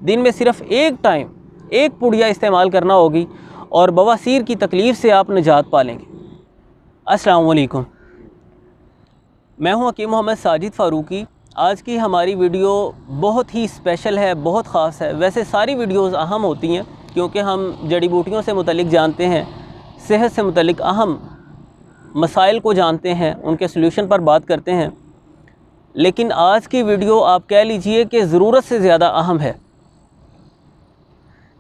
दिन में सिर्फ़ एक टाइम एक पुड़िया इस्तेमाल करना होगी और बवासीर की तकलीफ़ से आप निजात पा लेंगे। अस्सलाम वालेकुम, मैं हूं हकीम मोहम्मद साजिद फ़ारूकी। आज की हमारी वीडियो बहुत ही स्पेशल है, बहुत ख़ास है। वैसे सारी वीडियोज़ अहम होती हैं क्योंकि हम जड़ी बूटियों से मुतल्लिक़ जानते हैं, सेहत से मुतल्लिक़ अहम मसाइल को जानते हैं, उनके सलूशन पर बात करते हैं। लेकिन आज की वीडियो आप कह लीजिए कि ज़रूरत से ज़्यादा अहम है।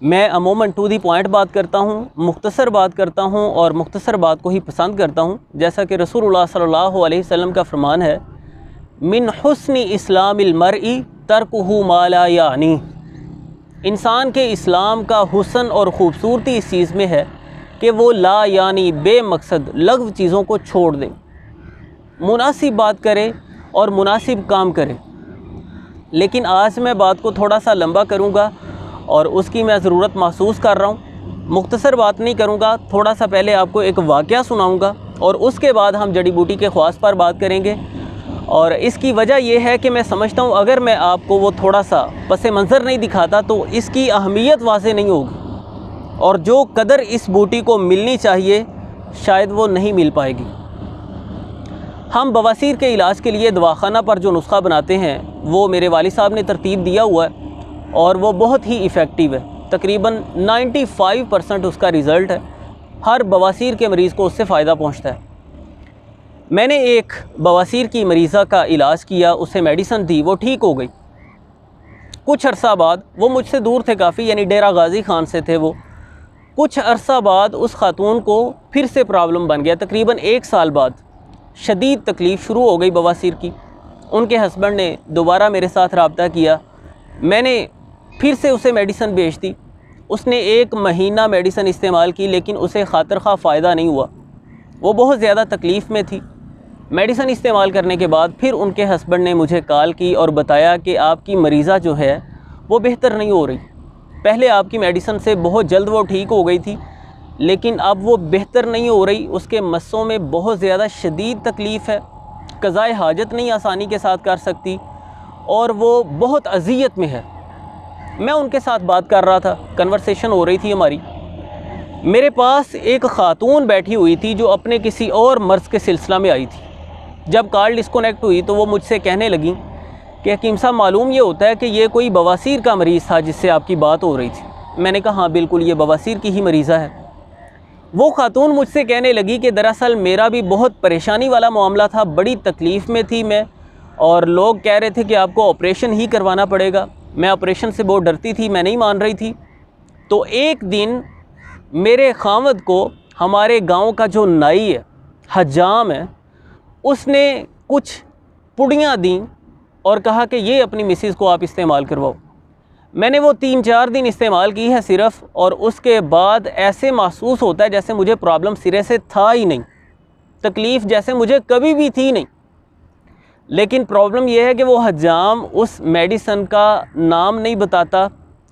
मैं अमूमन टू दी पॉइंट बात करता हूँ, मुख्तसर बात करता हूँ और मुख्तसर बात को ही पसंद करता हूँ। जैसा कि रसूलुल्लाह सल्लल्लाहु अलैहि वसल्लम का फरमान है, मिन हुस्नि इस्लामिल मरई तर्कुहु मा ला यानी। इंसान के इस्लाम का हुस्न और ख़ूबसूरती इस चीज़ में है कि वो ला यानी बेमकसद लग़्व चीज़ों को छोड़ दे, मुनासिब बात करे और मुनासिब काम करे। लेकिन आज मैं बात को थोड़ा सा लंबा करूँगा और उसकी मैं ज़रूरत महसूस कर रहा हूँ। मुख्तसर बात नहीं करूँगा, थोड़ा सा पहले आपको एक वाक़या सुनाऊँगा और उसके बाद हम जड़ी बूटी के ख़वास पर बात करेंगे। और इसकी वजह यह है कि मैं समझता हूँ अगर मैं आपको वो थोड़ा सा पस मंज़र नहीं दिखाता तो इसकी अहमियत वाज़ेह नहीं होगी और जो कदर इस बूटी को मिलनी चाहिए शायद वो नहीं मिल पाएगी। हम बवासीर के इलाज के लिए दवाखाना पर जो नुस्खा बनाते हैं वो मेरे वालिद साहब ने तरतीब दिया हुआ है और वो बहुत ही इफ़ेक्टिव है। तकरीबन 95% उसका रिज़ल्ट है। हर बवासीर के मरीज़ को उससे फ़ायदा पहुंचता है। मैंने एक बवासीर की मरीज़ा का इलाज किया, उसे मेडिसन दी, वो ठीक हो गई। कुछ अरसा बाद, वो मुझसे दूर थे काफ़ी, यानी डेरा गाज़ी ख़ान से थे वो। कुछ अरसा बाद उस खातून को फिर से प्रॉब्लम बन गया। तकरीबन 1 साल बाद शदीद तकलीफ़ शुरू हो गई बवासीर की। उनके हस्बैंड ने दोबारा मेरे साथ रब्ता किया, मैंने फिर से उसे मेडिसन भेज दी। उसने 1 महीना मेडिसन इस्तेमाल की लेकिन उसे खातिर खा फ़ायदा नहीं हुआ। वो बहुत ज़्यादा तकलीफ़ में थी। मेडिसन इस्तेमाल करने के बाद फिर उनके हस्बैंड ने मुझे कॉल की और बताया कि आपकी मरीज़ा जो है वो बेहतर नहीं हो रही। पहले आपकी मेडिसन से बहुत जल्द वो ठीक हो गई थी लेकिन अब वो बेहतर नहीं हो रही। उसके मस्सों में बहुत ज़्यादा शदीद तकलीफ़ है, क़ज़ाए हाजत नहीं आसानी के साथ कर सकती और वो बहुत अज़ियत में है। मैं उनके साथ बात कर रहा था, कन्वर्सेशन हो रही थी हमारी। मेरे पास एक ख़ातून बैठी हुई थी जो अपने किसी और मर्ज़ के सिलसिला में आई थी। जब कॉल डिस्कनेक्ट हुई तो वो मुझसे कहने लगी कि हकीम साहब, मालूम ये होता है कि ये कोई बवासीर का मरीज़ था जिससे आपकी बात हो रही थी। मैंने कहा हाँ बिल्कुल, ये बवासीर की ही मरीज़ा है। वो ख़ातून मुझसे कहने लगी कि दरअसल मेरा भी बहुत परेशानी वाला मामला था, बड़ी तकलीफ़ में थी मैं, और लोग कह रहे थे कि आपको ऑपरेशन ही करवाना पड़ेगा। मैं ऑपरेशन से बहुत डरती थी, मैं नहीं मान रही थी। तो एक दिन मेरे खामद को हमारे गांव का जो नाई है, हजाम है, उसने कुछ पुड़ियाँ दी और कहा कि ये अपनी मिसेस को आप इस्तेमाल करवाओ। मैंने वो 3-4 दिन इस्तेमाल की है सिर्फ़, और उसके बाद ऐसे महसूस होता है जैसे मुझे प्रॉब्लम सिरे से था ही नहीं, तकलीफ़ जैसे मुझे कभी भी थी नहीं। लेकिन प्रॉब्लम यह है कि वो हजाम उस मेडिसन का नाम नहीं बताता,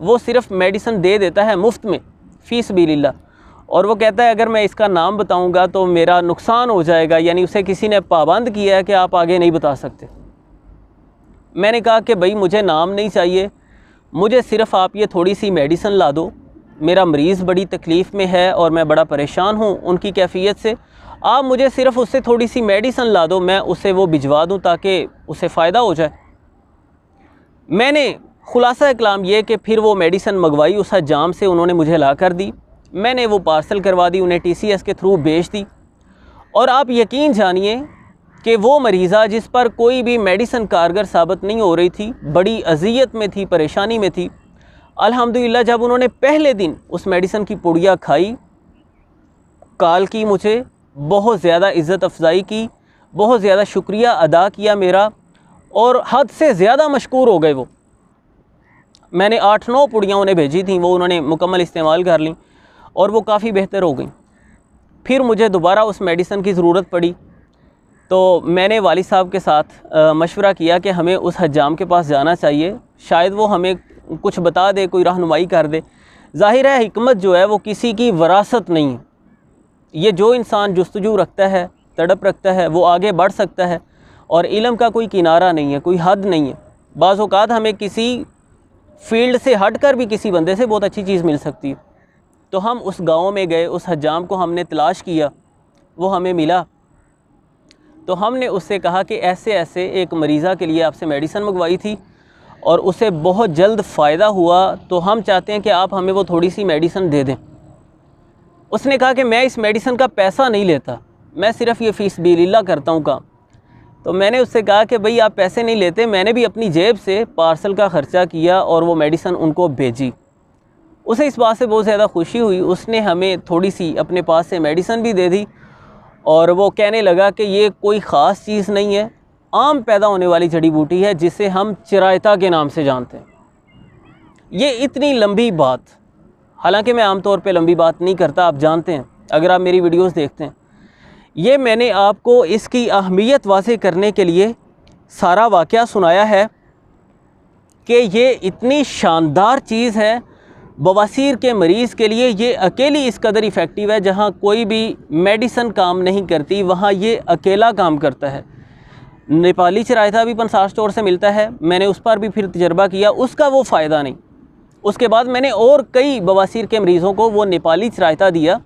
वो सिर्फ़ मेडिसन दे देता है मुफ्त में फ़ी सबीलिल्लाह, और वो कहता है अगर मैं इसका नाम बताऊंगा तो मेरा नुकसान हो जाएगा, यानी उसे किसी ने पाबंद किया है कि आप आगे नहीं बता सकते। मैंने कहा कि भाई मुझे नाम नहीं चाहिए, मुझे सिर्फ़ आप ये थोड़ी सी मेडिसन ला दो। मेरा मरीज़ बड़ी तकलीफ़ में है और मैं बड़ा परेशान हूँ उनकी कैफ़ियत से। आप मुझे सिर्फ़ उससे थोड़ी सी मेडिसन ला दो, मैं उसे वो भिजवा दूँ ताकि उसे फ़ायदा हो जाए। मैंने खुलासा कलाम ये कि फिर वो मेडिसन मंगवाई उस हजाम से, उन्होंने मुझे ला कर दी। मैंने वो पार्सल करवा दी, उन्हें TCS के थ्रू भेज दी। और आप यकीन जानिए कि वो मरीज़ा जिस पर कोई भी मेडिसन कारगर साबित नहीं हो रही थी, बड़ी अज़ियत में थी, परेशानी में थी, अल्हम्दुलिल्लाह जब उन्होंने पहले दिन उस मेडिसन की पुड़िया खाई, कॉल की मुझे, बहुत ज़्यादा इज़्ज़त अफजाई की, बहुत ज़्यादा शुक्रिया अदा किया मेरा, और हद से ज़्यादा मशकूर हो गए वो। मैंने 8-9 पुड़ियाँ उन्हें भेजी थी, वो उन्होंने मुकम्मल इस्तेमाल कर लीं और वो काफ़ी बेहतर हो गई। फिर मुझे दोबारा उस मेडिसन की ज़रूरत पड़ी तो मैंने वालिद साहब के साथ मशवरा किया कि हमें उस हजाम के पास जाना चाहिए, शायद वो हमें कुछ बता दे, कोई रहनुमाई कर दे। ज़ाहिर है हिकमत जो है वो किसी की वरासत नहीं है। ये जो इंसान जुस्तजू रखता है, तड़प रखता है, वो आगे बढ़ सकता है, और इल्म का कोई किनारा नहीं है, कोई हद नहीं है। बाज़ औक़ात हमें किसी फील्ड से हट कर भी किसी बंदे से बहुत अच्छी चीज़ मिल सकती है। तो हम उस गांव में गए, उस हज्जाम को हमने तलाश किया, वो हमें मिला। तो हमने उससे कहा कि ऐसे ऐसे एक मरीज़ा के लिए आपसे मेडिसिन मंगवाई थी और उसे बहुत जल्द फ़ायदा हुआ, तो हम चाहते हैं कि आप हमें वो थोड़ी सी मेडिसिन दे दें। उसने कहा कि मैं इस मेडिसिन का पैसा नहीं लेता, मैं सिर्फ़ ये फ़ीस बिलिल्लाह करता हूँ काम। तो मैंने उससे कहा कि भाई आप पैसे नहीं लेते, मैंने भी अपनी जेब से पार्सल का ख़र्चा किया और वो मेडिसिन उनको भेजी। उसे इस बात से बहुत ज़्यादा खुशी हुई, उसने हमें थोड़ी सी अपने पास से मेडिसिन भी दे दी और वो कहने लगा कि ये कोई ख़ास चीज़ नहीं है, आम पैदा होने वाली जड़ी बूटी है जिसे हम चिरायता के नाम से जानते हैं। ये इतनी लंबी बात, हालांकि मैं आम तौर पे लंबी बात नहीं करता, आप जानते हैं अगर आप मेरी वीडियोस देखते हैं। ये मैंने आपको इसकी अहमियत वाज़ेह करने के लिए सारा वाक़या सुनाया है कि ये इतनी शानदार चीज़ है बवासीर के मरीज़ के लिए। ये अकेली इस कदर इफ़ेक्टिव है, जहाँ कोई भी मेडिसन काम नहीं करती वहाँ ये अकेला काम करता है। नेपाली चिरायता भी पंसार स्टोर से मिलता है, मैंने उस पर भी फिर तजर्बा किया, उसका वो फ़ायदा नहीं। उसके बाद मैंने और कई बवासीर के मरीज़ों को वो नेपाली चिरायता दिया,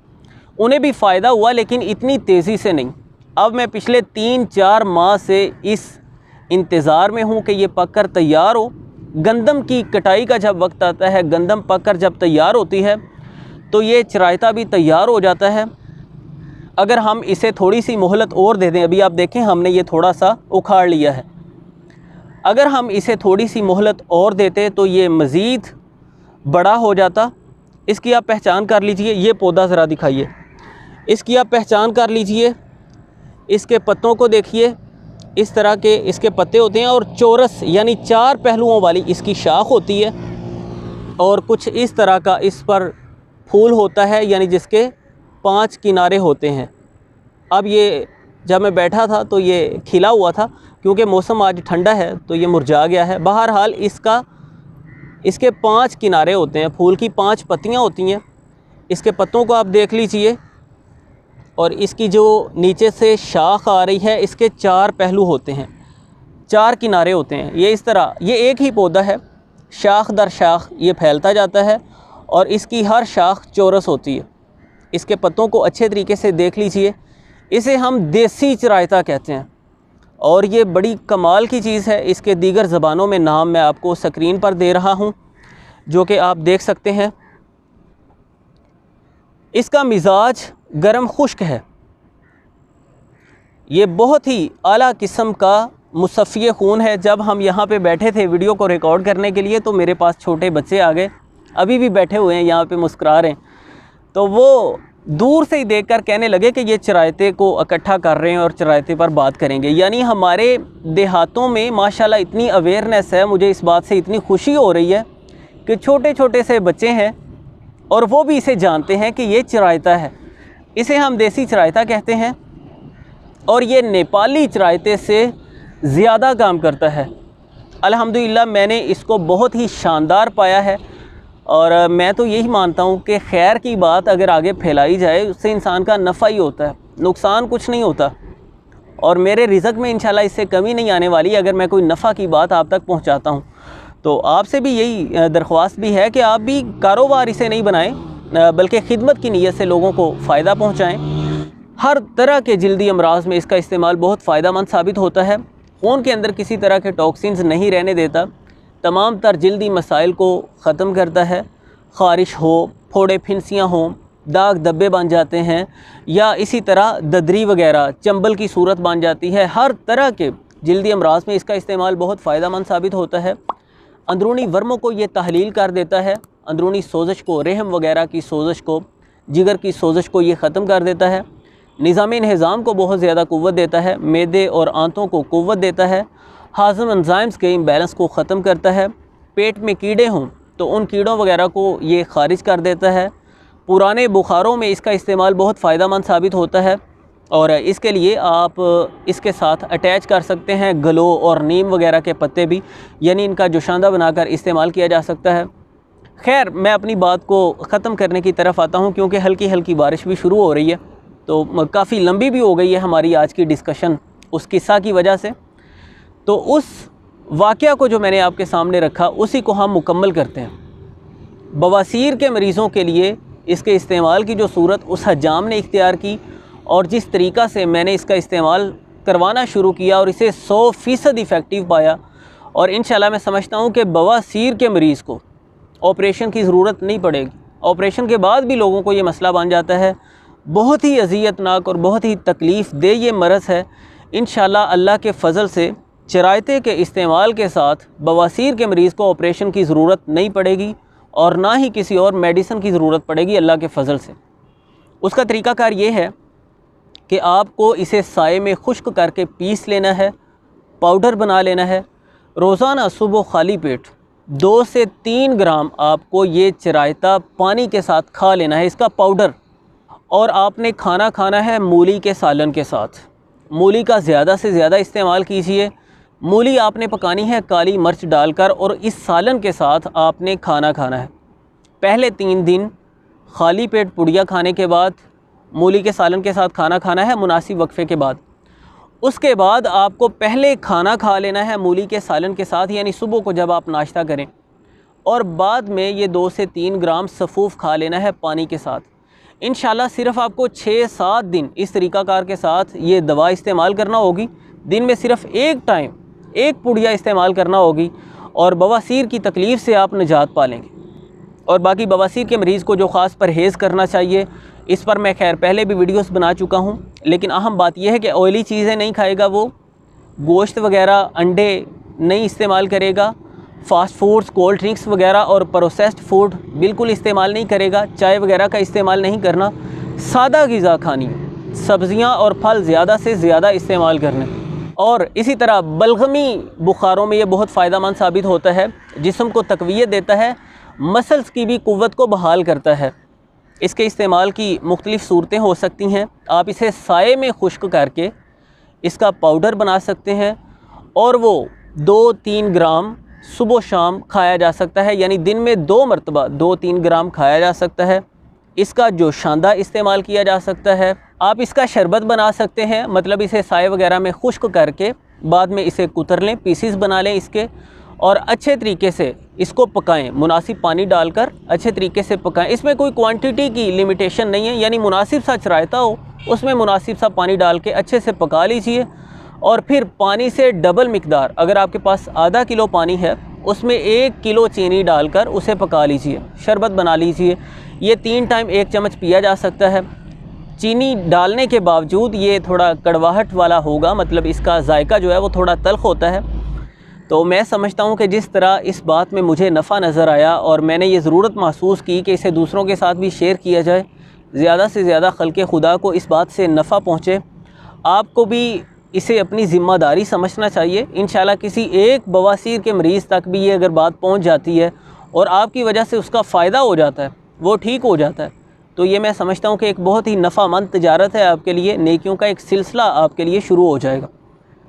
उन्हें भी फ़ायदा हुआ, लेकिन इतनी तेज़ी से नहीं। अब मैं पिछले 3-4 माह से इस इंतज़ार में हूँ कि ये पक कर तैयार हो। गंदम की कटाई का जब वक्त आता है, गंदम पक कर जब तैयार होती है तो ये चिरायता भी तैयार हो जाता है। अगर हम इसे थोड़ी सी मोहलत और दे दें, अभी आप देखें हमने ये थोड़ा सा उखाड़ लिया है, अगर हम इसे थोड़ी सी मोहलत और देते तो ये मज़ीद बड़ा हो जाता। इसकी आप पहचान कर लीजिए, ये पौधा ज़रा दिखाइए, इसकी आप पहचान कर लीजिए, इसके पत्तों को देखिए, इस तरह के इसके पत्ते होते हैं और चौरस यानी 4 पहलुओं वाली इसकी शाख होती है और कुछ इस तरह का इस पर फूल होता है, यानी जिसके 5 किनारे होते हैं। अब ये जब मैं बैठा था तो ये खिला हुआ था, क्योंकि मौसम आज ठंडा है तो ये मुरझा गया है। बहरहाल इसके 5 किनारे होते हैं, फूल की 5 पत्तियां होती हैं। इसके पत्तों को आप देख लीजिए और इसकी जो नीचे से शाख आ रही है, इसके 4 पहलू होते हैं, 4 किनारे होते हैं। ये इस तरह, ये एक ही पौधा है, शाख दर शाख ये फैलता जाता है और इसकी हर शाख चौरस होती है। इसके पत्तों को अच्छे तरीके से देख लीजिए, इसे हम देसी चिरायता कहते हैं और ये बड़ी कमाल की चीज़ है। इसके दीगर ज़बानों में नाम मैं आपको स्क्रीन पर दे रहा हूँ, जो कि आप देख सकते हैं। इसका मिजाज गर्म खुश्क है, ये बहुत ही आला किस्म का मुसफ़्फ़ी खून है। जब हम यहाँ पे बैठे थे वीडियो को रिकॉर्ड करने के लिए तो मेरे पास छोटे बच्चे आ गए, अभी भी बैठे हुए हैं यहाँ पे मुस्कुरा रहे हैं। तो वो दूर से ही देखकर कहने लगे कि ये चिरायते को इकट्ठा कर रहे हैं और चिरायते पर बात करेंगे। यानी हमारे देहातों में माशाल्लाह इतनी अवेयरनेस है, मुझे इस बात से इतनी खुशी हो रही है कि छोटे छोटे से बच्चे हैं और वो भी इसे जानते हैं कि ये चिरायता है। इसे हम देसी चिरायता कहते हैं और ये नेपाली चिरायते से ज़्यादा काम करता है। अल्हम्दुलिल्लाह मैंने इसको बहुत ही शानदार पाया है और मैं तो यही मानता हूँ कि खैर की बात अगर आगे फैलाई जाए उससे इंसान का नफ़ा ही होता है, नुकसान कुछ नहीं होता। और मेरे रिज़्क़ में इंशाल्लाह इससे कमी नहीं आने वाली अगर मैं कोई नफ़ा की बात आप तक पहुँचाता हूँ। तो आपसे भी यही दरख्वास्त भी है कि आप भी कारोबार इसे नहीं बनाएं, बल्कि खिदमत की नीयत से लोगों को फ़ायदा पहुँचाएँ। हर तरह के जल्दी अमराज में इसका इस्तेमाल बहुत फ़ायदेमंद साबित होता है। खून के अंदर किसी तरह के टॉक्सिन्स नहीं रहने देता, तमाम तर जल्दी मसाइल को ख़त्म करता है। ख़ारिश हो, फोड़े फिनसियाँ हों, दाग धब्बे बन जाते हैं या इसी तरह ददरी वगैरह चंबल की सूरत बन जाती है, हर तरह के जल्दी अमराज में इसका इस्तेमाल बहुत फ़ायदेमंद साबित होता है। अंदरूनी वर्मों को ये तहलील कर देता है, अंदरूनी सोजश को, रहम वगैरह की सोजश को, जिगर की सोजश को ये ख़त्म कर देता है। निज़ाम इंहिज़ाम को बहुत ज़्यादा क़ुव्वत देता है, मैदे और आंतों को क़ुव्वत देता है, हाज़म एंजाइम्स के इम्बैलेंस को ख़त्म करता है। पेट में कीड़े हों तो उन कीड़ों वगैरह को ये ख़ारिज कर देता है। पुराने बुखारों में इसका इस्तेमाल बहुत फ़ायदेमंद साबित होता है और इसके लिए आप इसके साथ अटैच कर सकते हैं गलो और नीम वगैरह के पत्ते भी, यानी इनका जोशांदा बनाकर इस्तेमाल किया जा सकता है। खैर मैं अपनी बात को ख़त्म करने की तरफ आता हूँ, क्योंकि हल्की हल्की बारिश भी शुरू हो रही है तो काफ़ी लंबी भी हो गई है हमारी आज की डिस्कशन उस किस्सा की वजह से। तो उस वाक़या को जो मैंने आपके सामने रखा उसी को हम मुकम्मल करते हैं। बवासीर के मरीज़ों के लिए इसके इस्तेमाल की जो सूरत उस हज्जाम ने इख्तियार की और जिस तरीक़ा से मैंने इसका इस्तेमाल करवाना शुरू किया और इसे 100% इफ़ेक्टिव पाया, और इंशाल्लाह मैं समझता हूँ कि बवासीर के मरीज़ को ऑपरेशन की ज़रूरत नहीं पड़ेगी। ऑपरेशन के बाद भी लोगों को ये मसला बन जाता है। बहुत ही अज़ियतनाक और बहुत ही तकलीफ़ दे ये मरज़ है। इंशाल्लाह अल्लाह के फ़ज़ल से चरायते के इस्तेमाल के साथ बवासीर के मरीज़ को ऑपरेशन की ज़रूरत नहीं पड़ेगी और ना ही किसी और मेडिसिन की ज़रूरत पड़ेगी अल्लाह के फ़ज़ल से। उसका तरीक़ाकार ये है कि आपको इसे साए में खुश्क करके पीस लेना है, पाउडर बना लेना है। रोज़ाना सुबह खाली पेट 2 से 3 ग्राम आपको ये चरायता पानी के साथ खा लेना है, इसका पाउडर। और आपने खाना खाना है मूली के सालन के साथ। मूली का ज़्यादा से ज़्यादा इस्तेमाल कीजिए। मूली आपने पकानी है काली मिर्च डालकर और इस सालन के साथ आपने खाना खाना है। पहले 3 दिन खाली पेट पुड़िया खाने के बाद मूली के सालन के साथ खाना खाना है मुनासिब वक्फ़े के बाद। उसके बाद आपको पहले खाना खा लेना है मूली के सालन के साथ, यानी सुबह को जब आप नाश्ता करें, और बाद में ये 2 से 3 ग्राम सफ़ूफ़ खा लेना है पानी के साथ। इंशाल्लाह सिर्फ़ आपको 6-7 दिन इस तरीक़ाकार के साथ ये दवा इस्तेमाल करना होगी। दिन में सिर्फ़ एक टाइम एक पुड़िया इस्तेमाल करना होगी और बवासीर की तकलीफ़ से आप निजात पा लेंगे। और बाकी बवासीर के मरीज़ को जो ख़ास परहेज़ करना चाहिए, इस पर मैं खैर पहले भी वीडियोस बना चुका हूँ, लेकिन अहम बात यह है कि ऑयली चीज़ें नहीं खाएगा, वो गोश्त वगैरह अंडे नहीं इस्तेमाल करेगा, फ़ास्ट फूड्स कोल्ड ड्रिंक्स वगैरह और प्रोसेस्ड फूड बिल्कुल इस्तेमाल नहीं करेगा, चाय वगैरह का इस्तेमाल नहीं करना, सादा ग़िज़ा खानी, सब्ज़ियाँ और फल ज़्यादा से ज़्यादा इस्तेमाल करने। और इसी तरह बलगमी बुखारों में ये बहुत फ़ायदेमंद साबित होता है, जिस्म को तक़वियत देता है, मसल्स की भी क़ुव्वत को बहाल करता है। इसके इस्तेमाल की मुख्तलिफ़ सूरतें हो सकती हैं। आप इसे साए में खुश्क करके इसका पाउडर बना सकते हैं और वो 2-3 ग्राम सुबह शाम खाया जा सकता है, यानी दिन में 2 मरतबा 2-3 ग्राम खाया जा सकता है। इसका जो शांदा इस्तेमाल किया जा सकता है। आप इसका शरबत बना सकते हैं, मतलब इसे साए वगैरह में खुश्क करके बाद में इसे कुतर लें, पीसीस बना लें इसके, और अच्छे तरीके से इसको पकाएं, मुनासिब पानी डालकर अच्छे तरीके से पकाएं। इसमें कोई क्वांटिटी की लिमिटेशन नहीं है, यानी मुनासिब सा चरायता हो उसमें मुनासिब सा पानी डाल के अच्छे से पका लीजिए। और फिर पानी से डबल मिकदार, अगर आपके पास आधा किलो पानी है उसमें 1 किलो चीनी डालकर उसे पका लीजिए, शरबत बना लीजिए। ये 3 टाइम 1 चम्मच पिया जा सकता है। चीनी डालने के बावजूद ये थोड़ा कड़वाहट वाला होगा, मतलब इसका जायका जो है वो थोड़ा तल्ख़ होता है। तो मैं समझता हूँ कि जिस तरह इस बात में मुझे नफ़ा नज़र आया और मैंने ये ज़रूरत महसूस की कि इसे दूसरों के साथ भी शेयर किया जाए, ज़्यादा से ज़्यादा खल्क़े खुदा को इस बात से नफ़ा पहुँचे। आपको भी इसे अपनी ज़िम्मेदारी समझना चाहिए। इंशाल्लाह किसी एक बवासीर के मरीज़ तक भी ये अगर बात पहुँच जाती है और आपकी वजह से उसका फ़ायदा हो जाता है, वो ठीक हो जाता है, तो ये मैं समझता हूँ कि एक बहुत ही नफ़ामंद तिजारत है आपके लिए, नेकियों का एक सिलसिला आपके लिए शुरू हो जाएगा।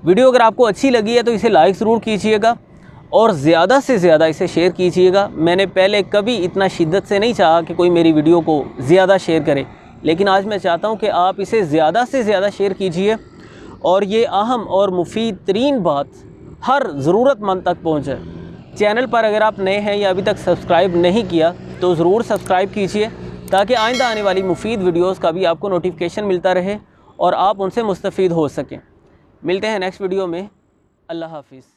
वीडियो अगर आपको अच्छी लगी है तो इसे लाइक ज़रूर कीजिएगा और ज़्यादा से ज़्यादा इसे शेयर कीजिएगा। मैंने पहले कभी इतना शिद्दत से नहीं चाहा कि कोई मेरी वीडियो को ज़्यादा शेयर करे, लेकिन आज मैं चाहता हूँ कि आप इसे ज़्यादा से ज़्यादा शेयर कीजिए और ये अहम और मुफीद तरीन बात हर ज़रूरतमंद तक पहुँचे। चैनल पर अगर आप नए हैं या अभी तक सब्सक्राइब नहीं किया तो ज़रूर सब्सक्राइब कीजिए, ताकि आइंदा आने वाली मुफीद वीडियोस का भी आपको नोटिफिकेशन मिलता रहे और आप उनसे मुस्तफ़ीद हो सकें। मिलते हैं नेक्स्ट वीडियो में। अल्लाह हाफ़िज़।